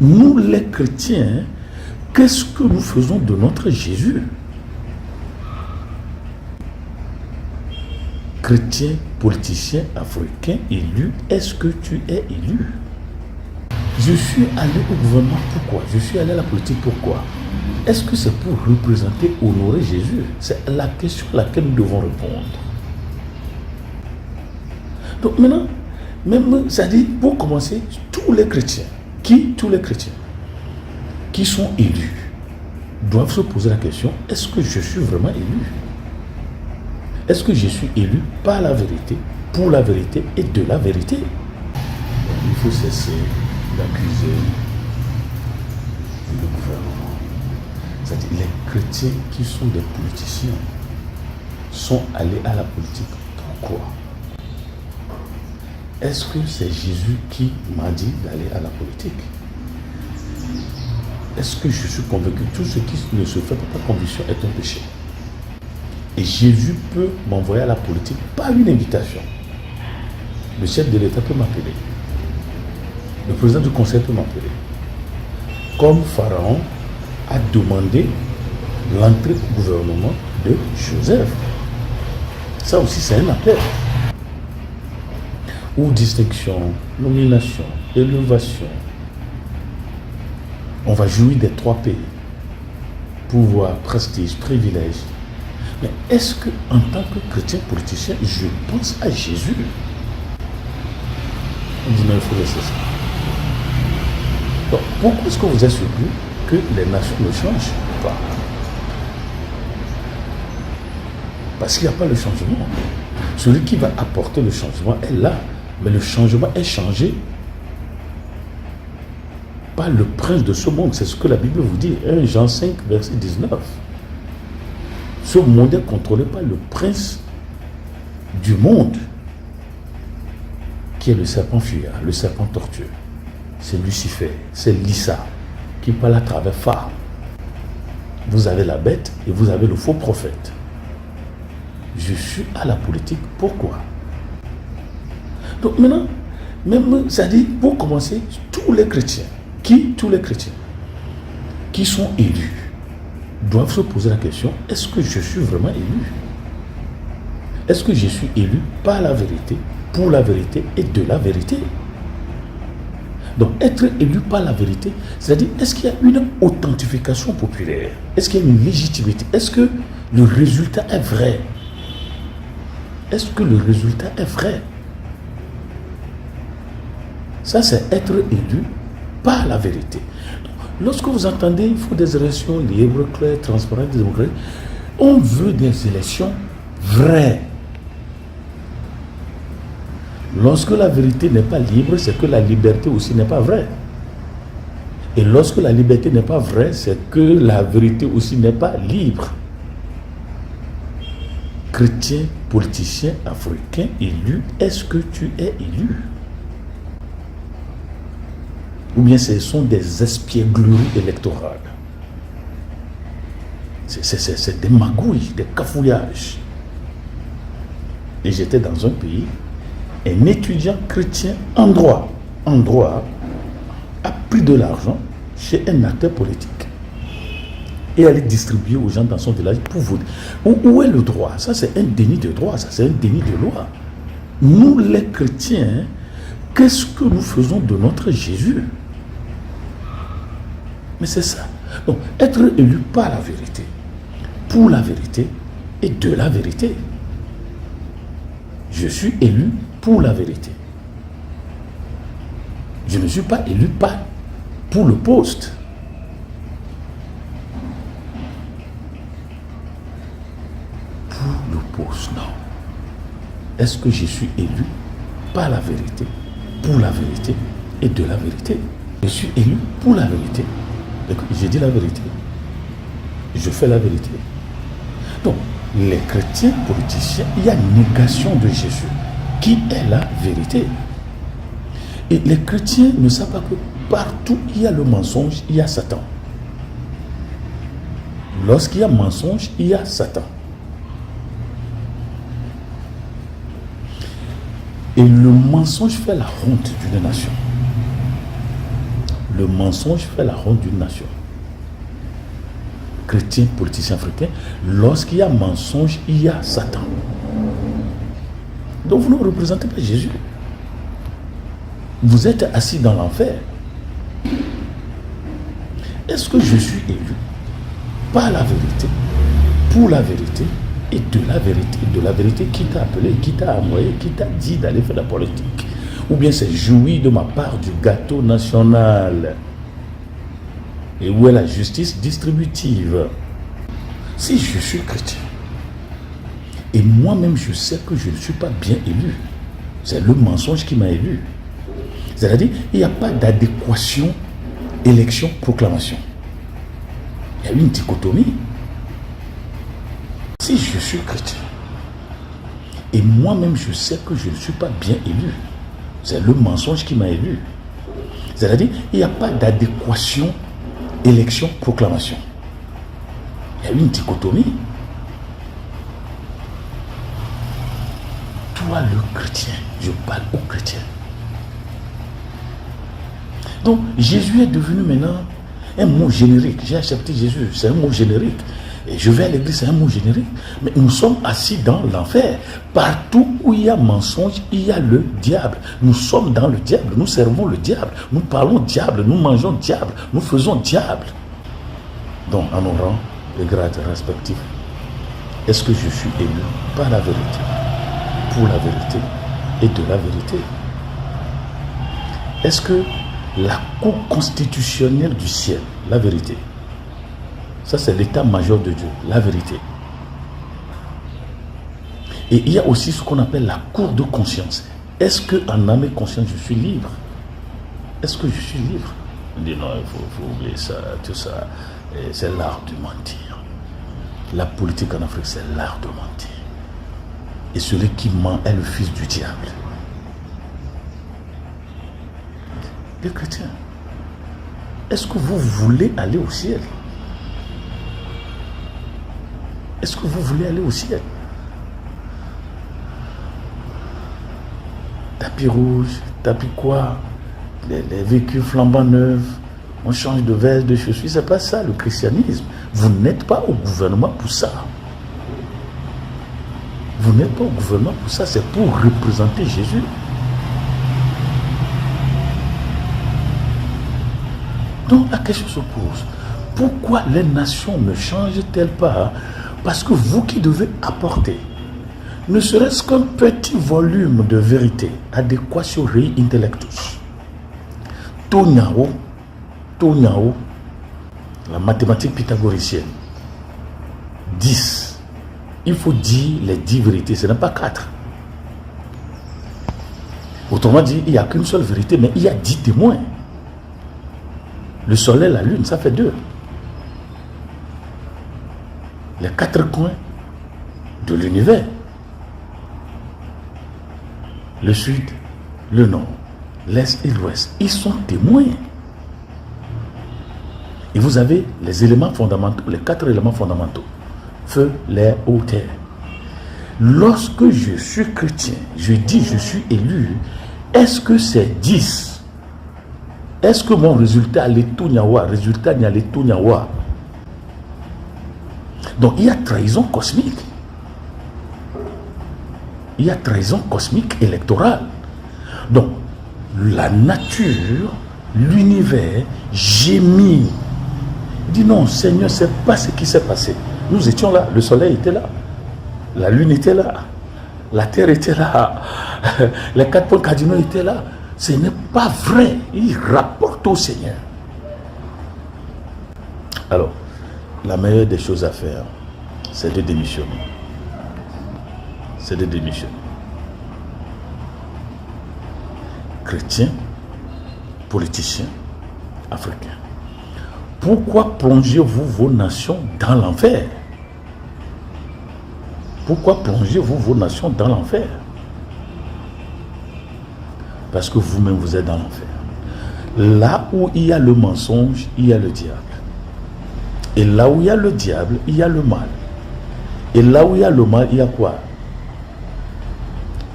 Nous les chrétiens, qu'est-ce que nous faisons de notre Jésus? Chrétien, politicien, africain, élu, est-ce que tu es élu? Je suis allé au gouvernement, pourquoi? Je suis allé à la politique, pourquoi? Est-ce que c'est pour représenter, honorer Jésus? C'est la question à laquelle nous devons répondre. Donc maintenant, même, ça dit, pour commencer, tous les chrétiens qui sont élus doivent se poser la question, est-ce que je suis vraiment élu? Est-ce que je suis élu par la vérité, pour la vérité et de la vérité? Il faut cesser d'accuser le gouvernement. C'est-à-dire les chrétiens qui sont des politiciens sont allés à la politique. Pourquoi? Est-ce que c'est Jésus qui m'a dit d'aller à la politique? Est-ce que je suis convaincu que tout ce qui ne se fait pas par conviction est un péché? Et Jésus peut m'envoyer à la politique par une invitation. Le chef de l'État peut m'appeler. Le président du conseil peut m'appeler. Comme Pharaon a demandé l'entrée au gouvernement de Joseph. Ça aussi, c'est un appel. Ou distinction, nomination, élévation. On va jouir des 3 P. Pouvoir, prestige, privilège. Mais est-ce que, en tant que chrétien politicien, je pense à Jésus? On dit non, il faut laisser ça. Donc, pourquoi est-ce que vous êtes surpris que les nations ne changent pas? Parce qu'il n'y a pas le changement. Celui qui va apporter le changement est là. Mais le changement est changé par le prince de ce monde. C'est ce que la Bible vous dit. 1 Jean 5, verset 19. Ce monde est contrôlé par le prince du monde, qui est le serpent fuyard, le serpent tortueux. C'est Lucifer, c'est Lisa, qui parle à travers phare. Vous avez la bête et vous avez le faux prophète. Je suis à la politique, pourquoi? Donc maintenant, même, ça dit, pour commencer, tous les chrétiens qui sont élus doivent se poser la question, est-ce que je suis vraiment élu? Est-ce que je suis élu par la vérité, pour la vérité et de la vérité? Donc être élu par la vérité, c'est-à-dire, est-ce qu'il y a une authentification populaire? Est-ce qu'il y a une légitimité? Est-ce que le résultat est vrai? Est-ce que le résultat est vrai? Ça, c'est être élu par la vérité. Lorsque vous entendez, il faut des élections libres, claires, transparentes, démocratiques, on veut des élections vraies. Lorsque la vérité n'est pas libre, c'est que la liberté aussi n'est pas vraie. Et lorsque la liberté n'est pas vraie, c'est que la vérité aussi n'est pas libre. Chrétien, politicien, africain, élu, est-ce que tu es élu? Ou bien ce sont des espiègleries électorales? C'est des magouilles, des cafouillages. Et j'étais dans un pays, un étudiant chrétien en droit a pris de l'argent chez un acteur politique et allait distribuer aux gens dans son village pour voter. Où est le droit? Ça, c'est un déni de droit, ça, c'est un déni de loi. Nous, les chrétiens, qu'est-ce que nous faisons de notre Jésus? Mais c'est ça. Donc, être élu par la vérité, pour la vérité et de la vérité. Je suis élu pour la vérité. Je ne suis pas élu pour le poste. Pour le poste, non. Est-ce que je suis élu par la vérité, pour la vérité et de la vérité? Je suis élu pour la vérité. Je dis la vérité. Je fais la vérité. Donc, les chrétiens politiciens, il y a négation de Jésus, qui est la vérité. Et les chrétiens ne savent pas que partout il y a le mensonge, il y a Satan. Lorsqu'il y a mensonge, il y a Satan. Et le mensonge fait la honte d'une nation. le mensonge fait la honte d'une nation. Chrétiens, politiciens africains, lorsqu'il y a mensonge, il y a Satan. Donc vous ne représentez pas Jésus. Vous êtes assis dans l'enfer. Est-ce que je suis élu par la vérité, pour la vérité et de la vérité? De la vérité, qui t'a appelé, qui t'a envoyé, qui t'a dit d'aller faire la politique? Ou bien c'est jouir de ma part du gâteau national? Et où est la justice distributive? Si je suis chrétien, et moi-même je sais que je ne suis pas bien élu, c'est le mensonge qui m'a élu. C'est-à-dire, il n'y a pas d'adéquation élection-proclamation. Il y a une dichotomie. Si je suis chrétien, et moi-même je sais que je ne suis pas bien élu, c'est le mensonge qui m'a élu. C'est-à-dire, il n'y a pas d'adéquation élection-proclamation. Il y a une dichotomie. Toi, le chrétien, je parle aux chrétiens. Donc, Jésus est devenu maintenant un mot générique. J'ai accepté Jésus, c'est un mot générique. Et je vais à l'église, c'est un mot générique. Mais nous sommes assis dans l'enfer. Partout où il y a mensonge, il y a le diable. Nous sommes dans le diable, nous servons le diable. Nous parlons diable, nous mangeons diable, nous faisons diable. Donc, en nos rangs et grades respectifs, est-ce que je suis élu par la vérité, pour la vérité et de la vérité? Est-ce que la Cour constitutionnelle du ciel, la vérité, ça c'est l'état-major de Dieu, la vérité. Et il y a aussi ce qu'on appelle la Cour de conscience. Est-ce qu'en âme et conscience je suis libre? Est-ce que je suis libre? On dit non, il faut oublier ça, tout ça. C'est l'art de mentir. La politique en Afrique, c'est l'art de mentir. Et celui qui ment est le fils du diable. Les chrétiens, est-ce que vous voulez aller au ciel? Est-ce que vous voulez aller au ciel? Tapis rouge, tapis quoi? Les véhicules flambant neufs, on change de veste, de chaussures. C'est pas ça le christianisme. Vous n'êtes pas au gouvernement pour ça. Vous n'êtes pas au gouvernement pour ça, c'est pour représenter Jésus. Donc la question se pose, pourquoi les nations ne changent-elles pas? Parce que vous qui devez apporter, ne serait-ce qu'un petit volume de vérité, adéquatio rei intellectus, Tonyao, la mathématique pythagoricienne, 10. Il faut dire les 10 vérités, ce n'est pas 4. Autrement dit, il n'y a qu'une seule vérité, mais il y a 10 témoins. Le soleil, la lune, ça fait 2. Les 4 coins de l'univers. Le sud, le nord, l'est et l'ouest. Ils sont témoins. Et vous avez les éléments fondamentaux, les 4 éléments fondamentaux. Feu, l'air, eau, terre. Lorsque je suis chrétien, je dis je suis élu, est-ce que c'est 10? Est-ce que mon résultat est tout nyawa? Résultat n'y a tout nyawa. Donc il y a trahison cosmique. Il y a trahison cosmique électorale. Donc la nature, l'univers gémit. Il dit non, Seigneur, c'est pas ce qui s'est passé. Nous étions là, le soleil était là, la lune était là, la terre était là, les 4 points cardinaux étaient là. Ce n'est pas vrai. Il rapporte au Seigneur. Alors, la meilleure des choses à faire, c'est de démissionner. C'est de démissionner. Chrétiens, politiciens, africains. Pourquoi plongez-vous vos nations dans l'enfer? Pourquoi plongez-vous vos nations dans l'enfer? Parce que vous-même, vous êtes dans l'enfer. Là où il y a le mensonge, il y a le diable. Et là où il y a le diable, il y a le mal. Et là où il y a le mal, il y a quoi?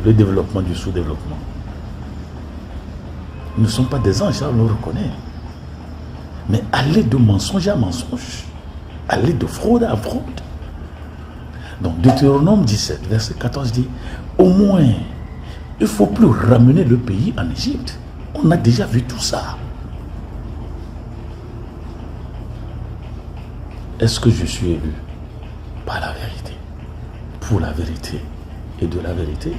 Le développement du sous-développement. Nous ne sommes pas des anges, ça on le reconnaît. mais aller de mensonge à mensonge, aller de fraude à fraude. Donc Deutéronome 17, verset 14 dit, au moins, il ne faut plus ramener le pays en Égypte. On a déjà vu tout ça. Est-ce que je suis élu par la vérité, pour la vérité et de la vérité?